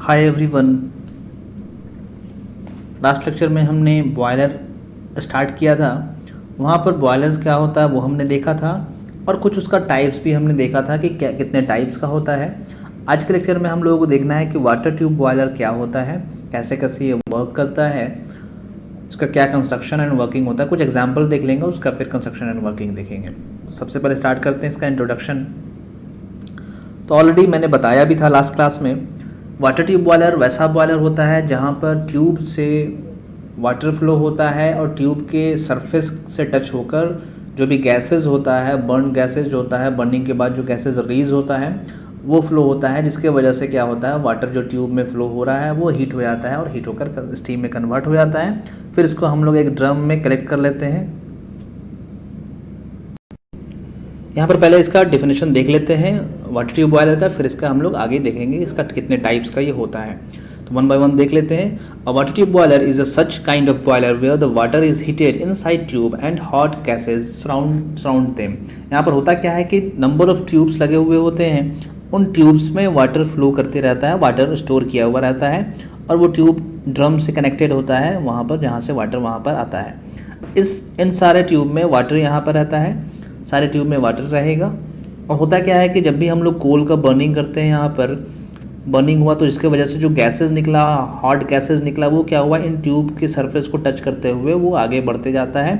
Hi everyone. Last lecture में हमने boiler start किया था। वहाँ पर बॉयलर्स क्या होता है वो हमने देखा था और कुछ उसका टाइप्स भी हमने देखा था कि क्या कितने टाइप्स का होता है। आज के लेक्चर में हम लोगों को देखना है कि वाटर ट्यूब बॉयलर क्या होता है, कैसे कैसे ये वर्क करता है, इसका क्या कंस्ट्रक्शन एंड वर्किंग होता है। कुछ एग्जाम्पल देख लेंगे, उसका फिर कंस्ट्रक्शन एंड वर्किंग देखेंगे। सबसे पहले स्टार्ट करते हैं इसका इंट्रोडक्शन। तो ऑलरेडी मैंने बताया भी था लास्ट क्लास में, वाटर ट्यूब बॉयलर वैसा बॉयलर होता है जहाँ पर ट्यूब से वाटर फ्लो होता है और ट्यूब के सरफेस से टच होकर जो भी गैसेस होता है, बर्न गैसेज जो होता है, बर्निंग के बाद जो गैसेज रिलीज होता है वो फ्लो होता है, जिसके वजह से क्या होता है, वाटर जो ट्यूब में फ्लो हो रहा है वो हीट हो जाता है और हीट होकर स्टीम में कन्वर्ट हो जाता है। फिर इसको हम लोग एक ड्रम में कलेक्ट कर लेते हैं। यहाँ पर पहले इसका डेफिनेशन देख लेते हैं वाटर ट्यूब बॉयलर का, फिर इसका हम लोग आगे देखेंगे इसका कितने टाइप्स का ये होता है। तो वन बाय वन देख लेते हैं। A water tube boiler is a such kind of boiler where the water is heated inside tube and hot gases surround them. यहाँ पर होता क्या है कि नंबर ऑफ ट्यूब्स लगे हुए होते हैं, उन ट्यूब्स में वाटर फ्लो करते रहता है, वाटर स्टोर किया हुआ रहता है और वो ट्यूब ड्रम से कनेक्टेड होता है वहाँ पर, जहाँ से वाटर वहाँ पर आता है। इन सारे ट्यूब में वाटर यहाँ पर रहता है, सारे ट्यूब में वाटर रहेगा। और होता क्या है कि जब भी हम लोग कोल का बर्निंग करते हैं, यहाँ पर बर्निंग हुआ तो इसके वजह से जो गैसेस निकला, हॉट गैसेस निकला, वो क्या हुआ, इन ट्यूब के सरफेस को टच करते हुए वो आगे बढ़ते जाता है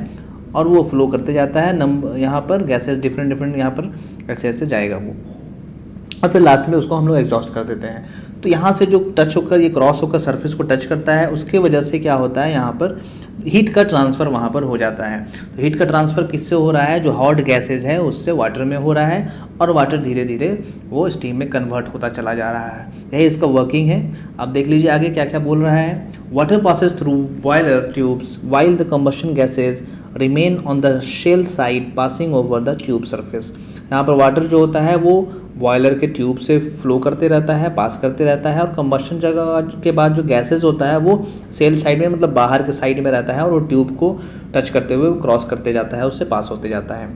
और वो फ्लो करते जाता है। यहाँ पर गैसेस डिफरेंट यहाँ पर ऐसे ऐसे जाएगा वो, और फिर लास्ट में उसको हम लोग एग्जॉस्ट कर देते हैं। तो यहाँ से जो टच होकर ये क्रॉस होकर सरफेस को टच करता है, उसके वजह से क्या होता है, यहाँ पर हीट का ट्रांसफ़र वहाँ पर हो जाता है। तो हीट का ट्रांसफ़र किससे हो रहा है, जो हॉट गैसेज है उससे वाटर में हो रहा है और वाटर धीरे धीरे वो स्टीम में कन्वर्ट होता चला जा रहा है। यही इसका वर्किंग है। अब देख लीजिए आगे क्या क्या बोल रहा है। Water passes through boiler tubes while the combustion gases remain on the shell side passing over the tube surface. यहाँ पर वाटर जो होता है वो बॉयलर के ट्यूब से फ्लो करते रहता है, पास करते रहता है, और कंबशन जगह के बाद जो गैसेस होता है वो सेल साइड में, मतलब बाहर के साइड में रहता है और वो ट्यूब को टच करते हुए क्रॉस करते जाता है, उससे पास होते जाता है।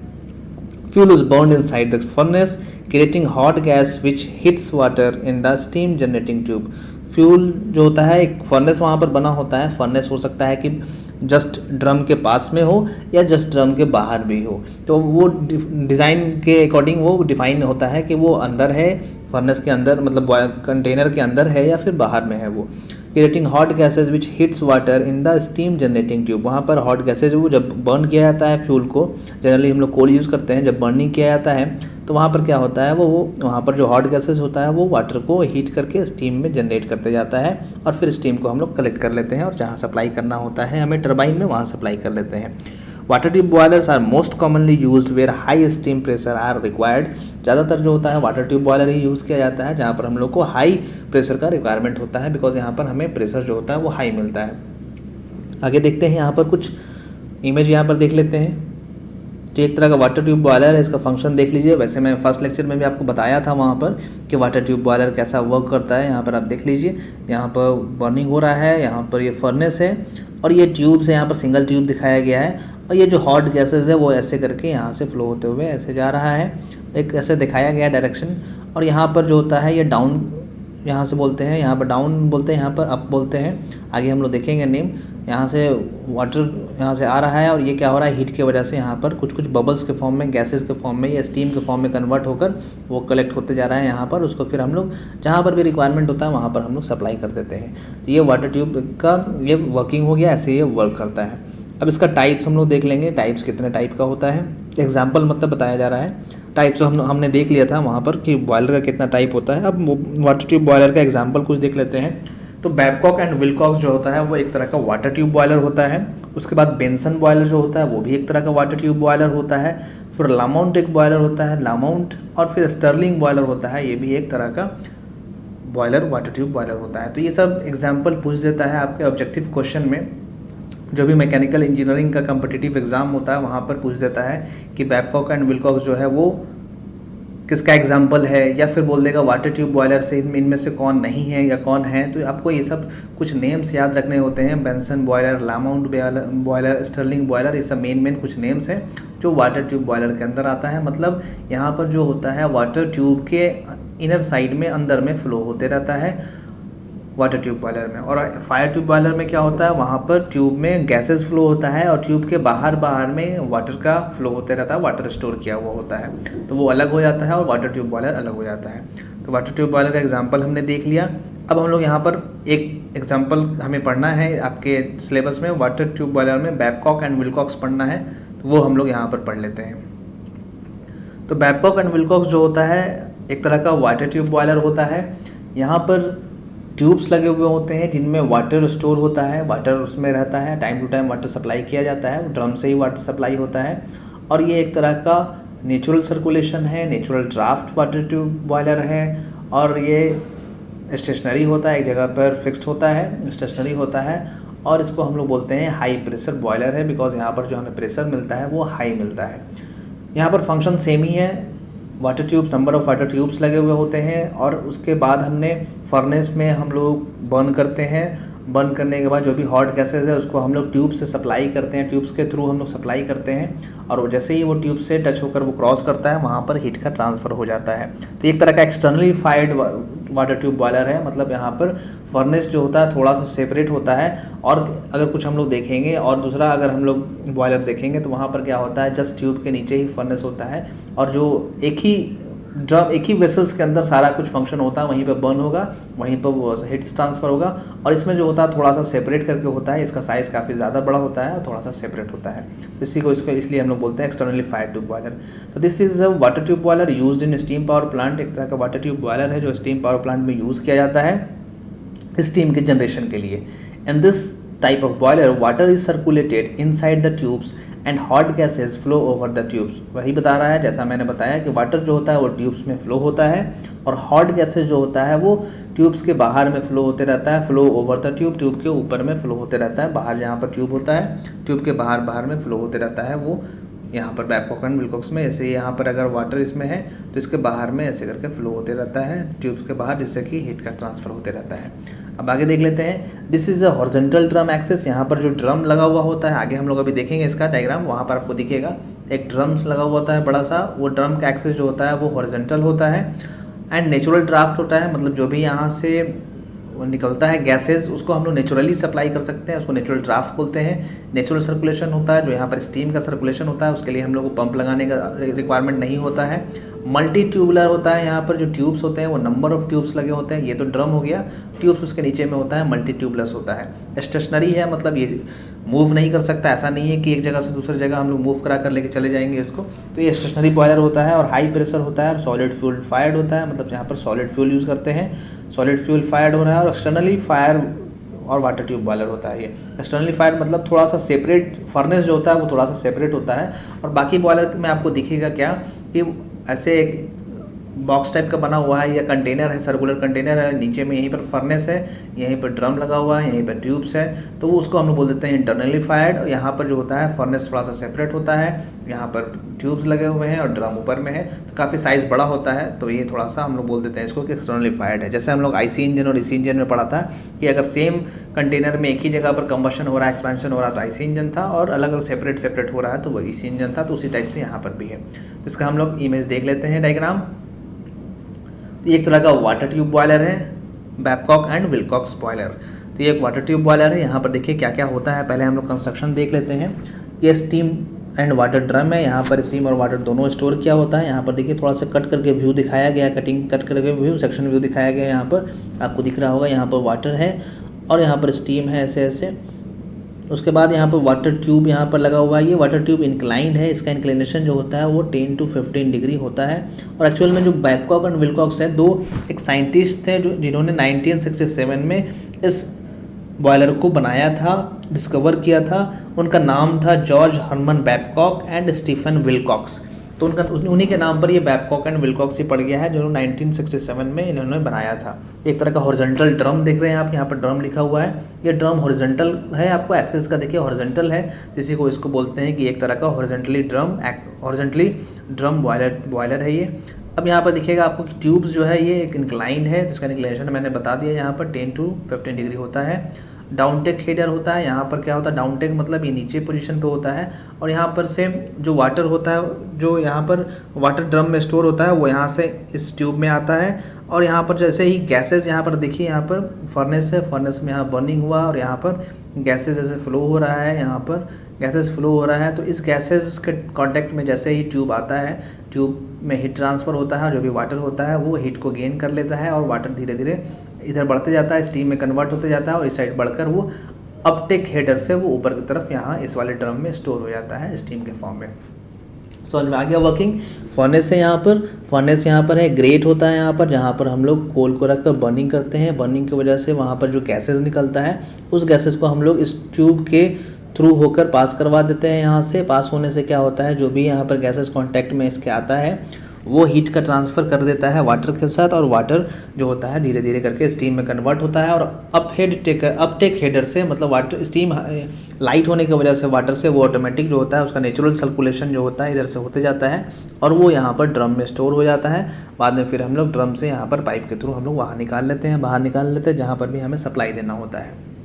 Fuel is burned inside the furnace creating hot gas which hits water in the steam generating tube. Fuel जो होता है, एक फर्नेस वहाँ पर बना होता है। फर्नेस हो सकता है कि जस्ट ड्रम के पास में हो या जस्ट ड्रम के बाहर भी हो, तो वो डिज़ाइन के अकॉर्डिंग वो डिफाइन होता है कि वो अंदर है, फर्नेस के अंदर, मतलब कंटेनर के अंदर है या फिर बाहर में है वो। Creating hot gases which hits water in the steam generating tube. वहाँ पर हॉट गैसेज वो जब बर्न किया जाता है, फ्यूल को जनरली हम लोग कोल यूज़ करते हैं, जब बर्निंग किया जाता है तो वहाँ पर क्या होता है, वो वहाँ पर जो हॉट गैसेज होता है वो वाटर को हीट करके स्टीम में जनरेट करते जाता है और फिर स्टीम को हम लोग कलेक्ट कर लेते हैं और जहाँ सप्लाई करना होता है हमें टरबाइन में, वहाँ सप्लाई कर लेते हैं। Water tube boilers are most commonly used where high steam pressure are required. ज़्यादातर जो होता है वाटर ट्यूब बॉयलर ही यूज़ किया जाता है जहाँ पर हम लोग को हाई प्रेशर का रिक्वायरमेंट होता है, बिकॉज यहाँ पर हमें प्रेशर जो होता है वो हाई मिलता है। आगे देखते हैं, यहाँ पर कुछ इमेज यहाँ पर देख लेते हैं। तो एक तरह का वाटर ट्यूब बॉयलर है, इसका फंक्शन देख लीजिए। वैसे मैं फर्स्ट लेक्चर में भी आपको बताया था वहाँ पर कि वाटर ट्यूब बॉयलर कैसा वर्क करता है। यहाँ पर आप देख लीजिए, यहाँ पर बर्निंग हो रहा है, यहाँ पर ये फर्नेस है और ये ट्यूब्स है, यहाँ पर सिंगल ट्यूब दिखाया गया है और ये जो हॉट गैसेज है वो ऐसे करके यहाँ से फ्लो होते हुए ऐसे जा रहा है, एक ऐसे दिखाया गया डायरेक्शन। और यहाँ पर जो होता है ये डाउन, यहाँ से बोलते हैं, यहाँ पर डाउन बोलते हैं, यहाँ पर अप बोलते हैं। आगे हम लोग देखेंगे नेम। यहाँ से वाटर यहाँ से आ रहा है और ये क्या हो रहा है, हीट की वजह से यहाँ पर कुछ कुछ बबल्स के फॉर्म में, गैसेस के फॉर्म में या स्टीम के फॉर्म में कन्वर्ट होकर वो कलेक्ट होते जा रहा है यहाँ पर। उसको फिर हम लोग जहाँ पर भी रिक्वायरमेंट होता है वहाँ पर हम लोग सप्लाई कर देते हैं। तो ये वाटर ट्यूब का ये वर्किंग हो गया, ऐसे ये वर्क करता है। अब इसका टाइप्स हम लोग देख लेंगे, टाइप्स कितने टाइप का होता है। एग्जाम्पल मतलब बताया जा रहा है। टाइप्स हमने देख लिया था वहाँ पर कि बॉयलर का कितना टाइप होता है। अब वाटर ट्यूब बॉयलर का एग्जाम्पल कुछ देख लेते हैं। तो बैबकॉक एंड विलकॉक्स जो होता है वो एक तरह का वाटर ट्यूब बॉयलर होता है। उसके बाद बेंसन बॉयलर जो होता है वो भी एक तरह का वाटर ट्यूब बॉयलर होता है। फिर लामाउंट एक बॉयलर होता है, लामाउंट, और फिर स्टर्लिंग बॉयलर होता है, ये भी एक तरह का बॉयलर, वाटर ट्यूब बॉयलर होता है। तो ये सब एग्जाम्पल पूछ देता है आपके ऑब्जेक्टिव क्वेश्चन में, जो भी मैकेनिकल इंजीनियरिंग का कम्पिटिटिव एग्जाम होता है वहाँ पर पूछ देता है कि बैबकॉक एंड विलकॉक्स जो है वो किसका एग्जाम्पल है, या फिर बोल देगा वाटर ट्यूब बॉयलर से इनमें से कौन नहीं है या कौन है। तो आपको ये सब कुछ नेम्स याद रखने होते हैं। Benson boiler, Lamont boiler, Stirling boiler, ये सब मेन कुछ नेम्स हैं जो वाटर ट्यूब बॉयलर के अंदर आता है। मतलब यहाँ पर जो होता है वाटर ट्यूब के इनर साइड में, अंदर में फ्लो होते रहता है वाटर ट्यूब बॉयलर में। और फायर ट्यूब बॉयलर में क्या होता है, वहाँ पर ट्यूब में गैसेस फ्लो होता है और ट्यूब के बाहर में वाटर का फ्लो होते रहता है, वाटर स्टोर किया हुआ होता है, तो वो अलग हो जाता है और वाटर ट्यूब बॉयलर अलग हो जाता है। तो वाटर ट्यूब बॉयलर का एग्जाम्पल हमने देख लिया। अब हम लोग यहाँ पर एक एग्जाम्पल हमें पढ़ना है आपके सिलेबस में, वाटर ट्यूब बॉयलर में बैबकॉक एंड विलकॉक्स पढ़ना है, तो वो हम लोग यहाँ पर पढ़ लेते हैं। तो बैबकॉक एंड विलकॉक्स जो होता है एक तरह का वाटर ट्यूब बॉयलर होता है। यहाँ पर ट्यूब्स लगे हुए होते हैं जिनमें वाटर स्टोर होता है, वाटर उसमें रहता है, time to time water supply किया जाता है, ड्रम से ही वाटर सप्लाई होता है। और ये एक तरह का नेचुरल सर्कुलेशन है, natural draft water tube boiler है। और ये स्टेशनरी होता है, एक जगह पर फिक्स्ड होता है, स्टेशनरी होता है। और इसको हम लोग बोलते हैं हाई प्रेशर बॉयलर है, बिकॉज यहाँ पर जो हमें प्रेशर मिलता है वो हाई मिलता है। यहाँ पर फंक्शन सेम ही है, water tubes, number of water tubes लगे हुए होते हैं। और उसके बाद हमने फर्नेस में हम लोग बर्न करते हैं, बर्न करने के बाद जो भी हॉट गैसेज है उसको हम लोग ट्यूब से सप्लाई करते हैं, ट्यूब्स के थ्रू हम लोग सप्लाई करते हैं। और जैसे ही वो ट्यूब से टच होकर वो क्रॉस करता है वहाँ पर हीट का ट्रांसफ़र हो जाता है। तो एक तरह का externally fired water tube boiler है, मतलब यहाँ पर फर्नेस जो होता है थोड़ा सा सेपरेट होता है। और अगर कुछ हम लोग देखेंगे और दूसरा अगर हम लोग बॉयलर देखेंगे तो वहाँ पर क्या होता है, जस्ट ट्यूब के नीचे ही फर्नेस होता है और जो एक ही वेसल्स के अंदर सारा कुछ फंक्शन होता है, वहीं पर बर्न होगा, वहीं पर वो हीट्स ट्रांसफ़र होगा। और इसमें जो होता है थोड़ा सा सेपरेट करके होता है, इसका साइज़ काफ़ी ज़्यादा बड़ा होता है और थोड़ा सा सेपरेट होता है, इसको इसलिए हम लोग बोलते हैं एक्सटर्नली फायर्ड ट्यूब बॉयलर। तो this is a water tube boiler used in steam power plant. एक तरह का वाटर ट्यूब बॉयलर है जो स्टीम पावर प्लांट में यूज़ किया जाता है स्टीम के जनरेशन के लिए। In this type of boiler water is circulated inside the tubes and hot gases flow over the tubes. वही बता रहा है, जैसा मैंने बताया कि वाटर जो होता है वो ट्यूब्स में फ्लो होता है और हॉट गैसेज जो होता है वो ट्यूब्स के बाहर में फ्लो होते रहता है, flow over the tube, tube के ऊपर में फ्लो होते रहता है। बाहर जहाँ पर ट्यूब होता है ट्यूब के बाहर में फ्लो होते रहता है वो यहाँ पर बैबकॉक एंड विलकॉक्स में। ऐसे यहाँ पर अगर वाटर इसमें है तो इसके बाहर में ऐसे करके फ्लो होते रहता है ट्यूब्स के बाहर, जिससे कि हीट का ट्रांसफ़र होते रहता है। अब आगे देख लेते हैं, this is a horizontal drum axis. यहाँ पर जो ड्रम लगा हुआ होता है, आगे हम लोग अभी देखेंगे इसका डायग्राम, वहाँ पर आपको दिखेगा एक ड्रम्स लगा हुआ होता है बड़ा सा, वो ड्रम का एक्सेस जो होता है वो हॉरिजॉन्टल होता है। एंड नेचुरल ड्राफ्ट होता है, मतलब जो भी यहाँ से निकलता है गैसेज उसको हम लोग नेचुरली सप्लाई कर सकते हैं, उसको नेचुरल ड्राफ्ट बोलते हैं। नेचुरल सर्कुलेशन होता है, जो यहाँ पर स्टीम का सर्कुलेशन होता है उसके लिए हम लोग को पंप लगाने का रिक्वायरमेंट नहीं होता है। मल्टी ट्यूबुलर होता है, यहाँ पर जो ट्यूब्स होते हैं वो नंबर ऑफ ट्यूब्स लगे होते हैं। ये तो ड्रम हो गया, ट्यूब्स उसके नीचे में होता है, मल्टी ट्यूबुलर्स होता है। स्टेशनरी है, मतलब ये मूव नहीं कर सकता, ऐसा नहीं है कि एक जगह से दूसरी जगह हम लोग मूव करा कर लेके चले जाएंगे इसको। तो ये स्टेशनरी बॉयलर होता है और हाई प्रेशर होता है और सॉलिड फ्यूल फायर्ड होता है, मतलब यहाँ पर सॉलिड फ्यूल यूज़ करते हैं, सॉलिड फ्यूल फायर्ड हो रहा है। और एक्सटर्नली फायर और वाटर ट्यूब बॉयलर होता है ये। एक्सटर्नली फायर मतलब थोड़ा सा सेपरेट, फर्नेस जो होता है वो थोड़ा सा सेपरेट होता है। और बाकी बॉयलर में आपको दिखेगा क्या कि ऐसे एक बॉक्स टाइप का बना हुआ है या कंटेनर है, सर्कुलर कंटेनर है, नीचे में यहीं पर फर्नेस है, यहीं पर ड्रम लगा हुआ है, यहीं पर ट्यूब्स है, तो वो उसको हम लोग बोल देते हैं इंटरनली फायर्ड। और यहाँ पर जो होता है फर्नेस थोड़ा सा सेपरेट होता है, यहाँ पर ट्यूब्स लगे हुए हैं और ड्रम ऊपर में है, तो काफ़ी साइज़ बड़ा होता है, तो ये थोड़ा सा हम लोग बोल देते हैं इसको कि एक्सटर्नली फायर्ड है। जैसे हम लोग आईसी इंजन और इसी इंजन में पढ़ा था कि अगर सेम कंटेनर में एक ही जगह पर कंबशन हो रहा है, एक्सपेंशन हो रहा है तो आईसी इंजन था, और अलग अलग सेपरेट हो रहा है तो वो इसी इंजन था, तो उसी टाइप से यहाँ पर भी है। तो इसका हम लोग इमेज देख लेते हैं डायग्राम। तो एक तरह का वाटर ट्यूब बॉयलर है, बैबकॉक एंड विलकॉक्स बॉयलर। तो ये एक वाटर ट्यूब बॉयलर है। यहाँ पर देखिए क्या क्या होता है, पहले हम लोग कंस्ट्रक्शन देख लेते हैं। ये स्टीम एंड वाटर ड्रम है, यहाँ पर स्टीम और वाटर दोनों स्टोर किया होता है। यहाँ पर देखिए थोड़ा सा कट करके व्यू दिखाया गया, कटिंग कट करके व्यू, सेक्शन व्यू दिखाया गया। यहाँ पर आपको दिख रहा होगा, यहाँ पर वाटर है और यहाँ पर स्टीम है ऐसे ऐसे। उसके बाद यहाँ पर वाटर ट्यूब यहाँ पर लगा हुआ है। ये वाटर ट्यूब इंक्लाइंड है, इसका इंक्लिनेशन जो होता है वो 10 to 15 डिग्री होता है। और एक्चुअल में जो बैबकॉक एंड विलकॉक्स है, दो एक साइंटिस्ट थे जो जिन्होंने 1967 में इस बॉयलर को बनाया था, डिस्कवर किया था। उनका नाम था George Herman Babcock and Stephen Wilcox. तो उन्हीं के नाम पर ये बैबकॉक एंड विलकॉक्स ही पड़ गया है, जो 1967 में इन्होंने बनाया था। एक तरह का हॉरिजॉन्टल ड्रम देख रहे हैं आप, यहाँ पर ड्रम लिखा हुआ है। ये ड्रम हॉरिजॉन्टल है, आपको एक्सेस का देखिए हॉरिजॉन्टल है, जिसी को इसको बोलते हैं कि एक तरह का हॉरिजॉन्टली ड्रम बॉयलर है ये। अब यहाँ पर दिखेगा आपको कि ट्यूब्स जो है ये एक इंक्लाइंड है, जिसका इंक्लिनेशन मैंने बता दिया, यहाँ पर 10 to 15 डिग्री होता है। डाउनटेक हेडर होता है, यहाँ पर क्या होता है, डाउनटेक मतलब ये नीचे पोजीशन पे होता है। और यहाँ पर से जो वाटर होता है, जो यहाँ पर वाटर ड्रम में स्टोर होता है, वो यहाँ से इस ट्यूब में आता है और यहाँ पर जैसे ही गैसेस यहाँ पर देखिए, यहाँ पर फर्नेस है, फर्नेस में यहाँ बर्निंग हुआ और यहाँ पर गैसेस जैसे फ्लो हो रहा है, यहाँ पर गैसेस फ्लो हो रहा है। तो इस गैसेस के कांटेक्ट में जैसे ही ट्यूब आता है, ट्यूब में हीट ट्रांसफ़र होता है, जो भी वाटर होता है वो हीट को गेन कर लेता है और वाटर धीरे धीरे इधर बढ़ते जाता है, स्टीम में कन्वर्ट होते जाता है और इस साइड बढ़कर वो अपटेक हेडर से वो ऊपर की तरफ यहाँ इस वाले ड्रम में स्टोर हो जाता है स्टीम के फॉर्म में। समझ में आ गया वर्किंग। फर्नेस है यहाँ पर, फर्नेस यहाँ पर है, ग्रेट होता है यहाँ पर, जहाँ पर हम लोग कोल को रखकर बर्निंग करते हैं। बर्निंग की वजह से वहाँ पर जो गैसेस निकलता है उस गैसेस को हम लोग इस ट्यूब के थ्रू होकर पास करवा देते हैं। यहाँ से पास होने से क्या होता है, जो भी यहाँ पर गैसेस कांटेक्ट में इसके आता है वो हीट का ट्रांसफ़र कर देता है वाटर के साथ, और वाटर जो होता है धीरे धीरे करके स्टीम में कन्वर्ट होता है और अपटेक हेडर से, मतलब वाटर स्टीम लाइट होने की वजह से वाटर से वो ऑटोमेटिक जो होता है उसका नेचुरल सर्कुलेशन जो होता है इधर से होते जाता है और वो यहाँ पर ड्रम में स्टोर हो जाता है। बाद में फिर हम लोग ड्रम से यहाँ पर पाइप के थ्रू हम लोग बाहर निकाल लेते हैं, जहाँ पर भी हमें सप्लाई देना होता है।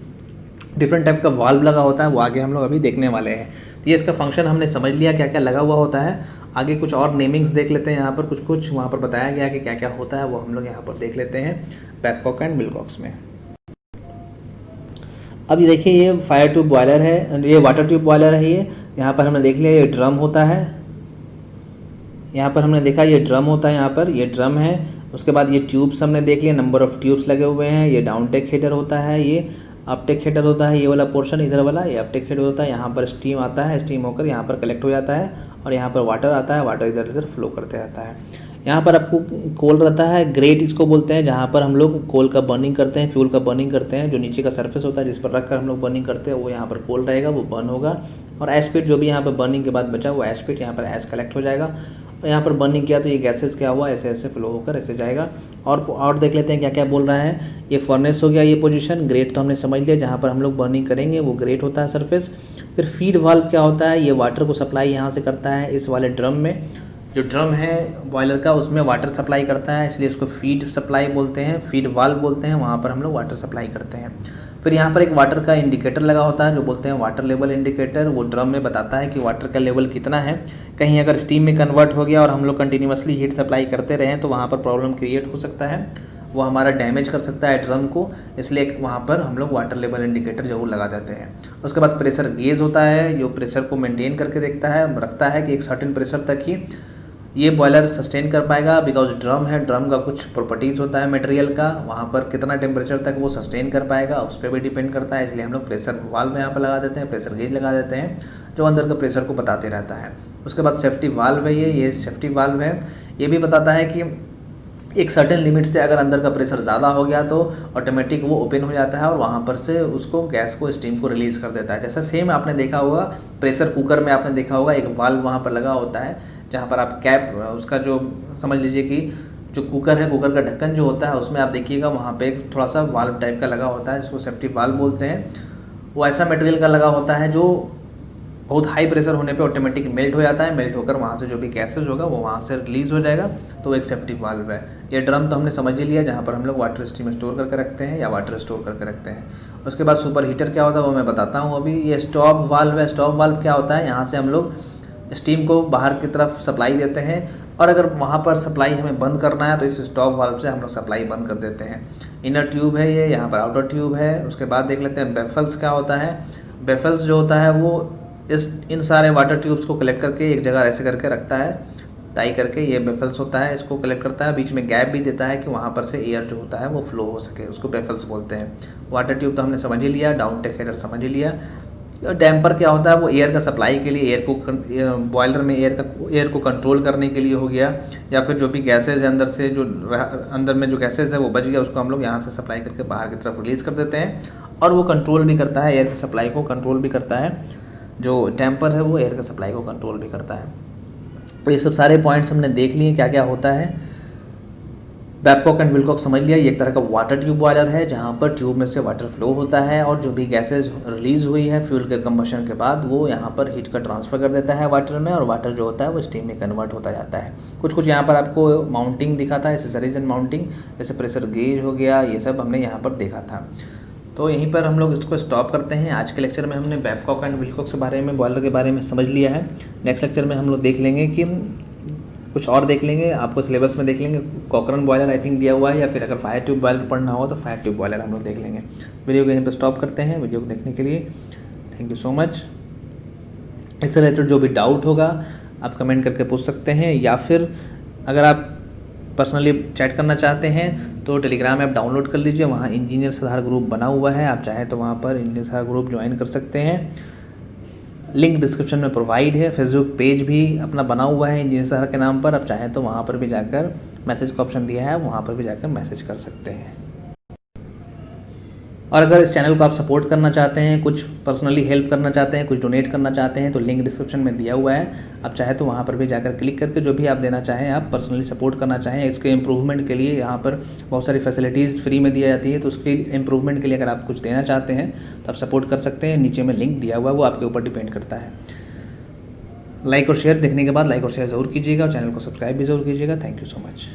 डिफरेंट टाइप का वाल्व लगा होता है, वो आगे हम लोग अभी देखने वाले हैं। तो ये इसका फंक्शन हमने समझ लिया क्या क्या लगा हुआ होता है। आगे कुछ और नेमिंग्स देख लेते हैं, यहाँ पर कुछ वहाँ पर बताया गया कि क्या क्या होता है, वो हम लोग यहाँ पर देख लेते हैं बैबकॉक एंड विल्कॉक्स में। अब ये देखिए, ये फायर ट्यूब बॉयलर है, ये वाटर ट्यूब बॉयलर है। ये यहाँ पर हमने देख लिया ये ड्रम होता है, यहाँ पर हमने देखा ये ड्रम होता है, यहाँ पर ये ड्रम है। उसके बाद ये ट्यूब्स हमने देख लिया, नंबर ऑफ ट्यूब्स लगे हुए हैं। ये डाउन टेक हेडर होता है, ये अपटेक हेडर होता है, ये वाला पोर्शन इधर वाला ये अपटेक हेडर होता है। यहाँ पर स्टीम आता है, स्टीम होकर यहाँ पर कलेक्ट हो जाता है और यहाँ पर वाटर आता है, वाटर इधर इधर फ्लो करते रहता है। यहाँ पर आपको कोल रहता है, ग्रेट इसको बोलते हैं, जहाँ पर हम लोग कोल का बर्निंग करते हैं, फ्यूल का बर्निंग करते हैं। जो नीचे का सरफेस होता है जिस पर रख कर हम लोग बर्निंग करते हैं वो यहाँ पर कोल रहेगा, वो बर्न होगा और एस्पिड जो भी यहाँ पर बर्निंग के बाद बचा वो एस्पिड यहाँ पर एस कलेक्ट हो जाएगा और यहाँ पर बर्निंग किया तो ये गैसेस क्या हुआ, ऐसे ऐसे फ्लो होकर ऐसे जाएगा। और देख लेते हैं क्या क्या बोल रहा है। ये फर्नेस हो गया, ये पोजीशन। ग्रेट तो हमने समझ लिया, जहाँ पर हम लोग बर्निंग करेंगे वो ग्रेट होता है सरफेस। फिर फीड वाल्व क्या होता है, ये वाटर को सप्लाई यहाँ से करता है इस वाले ड्रम में। जो ड्रम है बॉयलर का उसमें वाटर सप्लाई करता है, इसलिए उसको फीड सप्लाई बोलते हैं, फीड वाल्व बोलते हैं। वहाँ पर हम लोग वाटर सप्लाई करते हैं। फिर यहाँ पर एक वाटर का इंडिकेटर लगा होता है जो बोलते हैं वाटर लेवल इंडिकेटर। वो ड्रम में बताता है कि वाटर का लेवल कितना है। कहीं अगर स्टीम में कन्वर्ट हो गया और हम लोग कंटिन्यूसली हीट सप्लाई करते रहें तो वहाँ पर प्रॉब्लम क्रिएट हो सकता है, वो हमारा डैमेज कर सकता है ड्रम को, इसलिए वहाँ पर हम लोग वाटर लेवल इंडिकेटर जरूर लगा देते हैं। उसके बाद प्रेशर गेज होता है जो प्रेशर को मेंटेन करके देखता है, रखता है कि एक सर्टेन प्रेशर तक ही ये बॉयलर सस्टेन कर पाएगा। बिकॉज ड्रम है, ड्रम का कुछ प्रॉपर्टीज़ होता है मटेरियल का, वहाँ पर कितना टेम्परेचर तक वो सस्टेन कर पाएगा उस पर भी डिपेंड करता है। इसलिए हम लोग प्रेशर वाल्व यहाँ पर लगा देते हैं, प्रेशर गेज लगा देते हैं जो अंदर का प्रेशर को बताते रहता है। उसके बाद सेफ्टी वाल्व है, ये सेफ्टी वाल्व है, ये भी बताता है कि एक सर्टेन लिमिट से अगर अंदर का प्रेशर ज़्यादा हो गया तो ऑटोमेटिक वो ओपन हो जाता है और वहाँ पर से उसको गैस को स्टीम को रिलीज़ कर देता है। जैसा सेम आपने देखा होगा प्रेशर कुकर में, आपने देखा होगा एक वाल्व वहाँ पर लगा होता है जहाँ पर आप कैप उसका जो समझ लीजिए कि जो कुकर है, कुकर का ढक्कन जो होता है उसमें आप देखिएगा वहाँ पे एक थोड़ा सा वाल्व टाइप का लगा होता है जिसको सेफ्टी वाल्व बोलते हैं। वो ऐसा मटेरियल का लगा होता है जो बहुत हाई प्रेशर होने पे ऑटोमेटिक मेल्ट हो जाता है, मेल्ट होकर वहाँ से जो भी गैसेज होगा वो वहाँ से रिलीज़ हो जाएगा, तो वो एक सेफ्टी वाल्व है। ये ड्रम तो हमने समझ ही लिया जहाँ पर हम लोग वाटर स्टीम स्टोर करके रखते हैं या वाटर स्टोर करके रखते हैं। उसके बाद सुपर हीटर क्या होता है वो मैं बताता हूँ अभी। ये स्टॉप वाल्व है, स्टॉप वाल्व क्या होता है, यहाँ से हम लोग स्टीम को बाहर की तरफ सप्लाई देते हैं और अगर वहाँ पर सप्लाई हमें बंद करना है तो इस स्टॉप वाल्व से हम लोग सप्लाई बंद कर देते हैं। इनर ट्यूब है ये, यहाँ पर आउटर ट्यूब है। उसके बाद देख लेते हैं बेफल्स क्या होता है। बेफल्स जो होता है वो इन सारे वाटर ट्यूब्स को कलेक्ट करके एक जगह ऐसे करके रखता है, टाई करके। ये बेफल्स होता है, इसको कलेक्ट करता है, बीच में गैप भी देता है कि वहाँ पर से एयर जो होता है वो फ्लो हो सके, उसको बेफल्स बोलते हैं। वाटर ट्यूब तो हमने समझ ही लिया, डाउन टेक हेडर समझ ही लिया। डैम्पर क्या होता है, वो एयर का सप्लाई के लिए, एयर को बॉयलर में एयर को कंट्रोल करने के लिए हो गया, या फिर जो भी गैसेज है अंदर से जो अंदर में जो गैसेज है वो बच गया उसको हम लोग यहाँ से सप्लाई करके बाहर की तरफ रिलीज़ कर देते हैं और वो कंट्रोल भी करता है, एयर की सप्लाई को कंट्रोल भी करता है। जो डैम्पर है वो एयर का सप्लाई को कंट्रोल भी करता है। तो ये सब सारे पॉइंट्स हमने देख लिए क्या क्या होता है। बैबकॉक एंड विल्कॉक समझ लिया, ये एक तरह का वाटर ट्यूब बॉयलर है जहाँ पर ट्यूब में से वाटर फ्लो होता है और जो भी गैसेज रिलीज़ हुई है फ्यूल के कंबशन के बाद वो यहाँ पर हीट का ट्रांसफ़र कर देता है वाटर में और वाटर जो होता है वो स्टीम में कन्वर्ट होता जाता है। कुछ यहाँ पर आपको माउंटिंग दिखा था, एसेसरीज एंड माउंटिंग, जैसे प्रेशर गेज हो गया, ये सब हमने यहाँ पर देखा था। तो यहीं पर हम लोग इसको स्टॉप करते हैं। आज के लेक्चर में हमने बैबकॉक एंड विल्कॉक के बारे में, बॉयलर के बारे में समझ लिया है। नेक्स्ट लेक्चर में हम लोग देख लेंगे कि कुछ और देख लेंगे, आपको सिलेबस में देख लेंगे, कॉकरन बॉयलर आई थिंक दिया हुआ है, या फिर अगर फायर ट्यूब बॉयलर पढ़ना हो तो फायर ट्यूब बॉयलर हम लोग देख लेंगे। वीडियो को यहीं पर स्टॉप करते हैं। वीडियो को देखने के लिए थैंक यू सो मच। इससे रिलेटेड जो भी डाउट होगा आप कमेंट करके पूछ सकते हैं, या फिर अगर आप पर्सनली चैट करना चाहते हैं तो टेलीग्राम ऐप डाउनलोड कर लीजिए, वहाँ इंजीनियर सुधार ग्रुप बना हुआ है, आप चाहें तो वहाँ पर इंजीनियर सुधार ग्रुप ज्वाइन कर सकते हैं। लिंक डिस्क्रिप्शन में प्रोवाइड है। फेसबुक पेज भी अपना बना हुआ है इंजीनियर सुधार के नाम पर, आप चाहें तो वहाँ पर भी जाकर मैसेज का ऑप्शन दिया है, वहाँ पर भी जाकर मैसेज कर सकते हैं। और अगर इस चैनल को आप सपोर्ट करना चाहते हैं, कुछ पर्सनली हेल्प करना चाहते हैं, कुछ डोनेट करना चाहते हैं, तो लिंक डिस्क्रिप्शन में दिया हुआ है, आप चाहे तो वहाँ पर भी जाकर क्लिक करके जो भी आप देना चाहें, आप पर्सनली सपोर्ट करना चाहें, इसके इम्प्रूवमेंट के लिए यहाँ पर बहुत सारी फैसिलिटीज़ फ्री में दी जाती है, तो उसके इम्प्रूवमेंट के लिए अगर आप कुछ देना चाहते हैं तो आप सपोर्ट कर सकते हैं। नीचे में लिंक दिया हुआ है, वो आपके ऊपर डिपेंड करता है। लाइक और शेयर देखने के बाद लाइक और शेयर ज़रूर कीजिएगा और चैनल को सब्सक्राइब भी ज़रूर कीजिएगा। Thank you so much.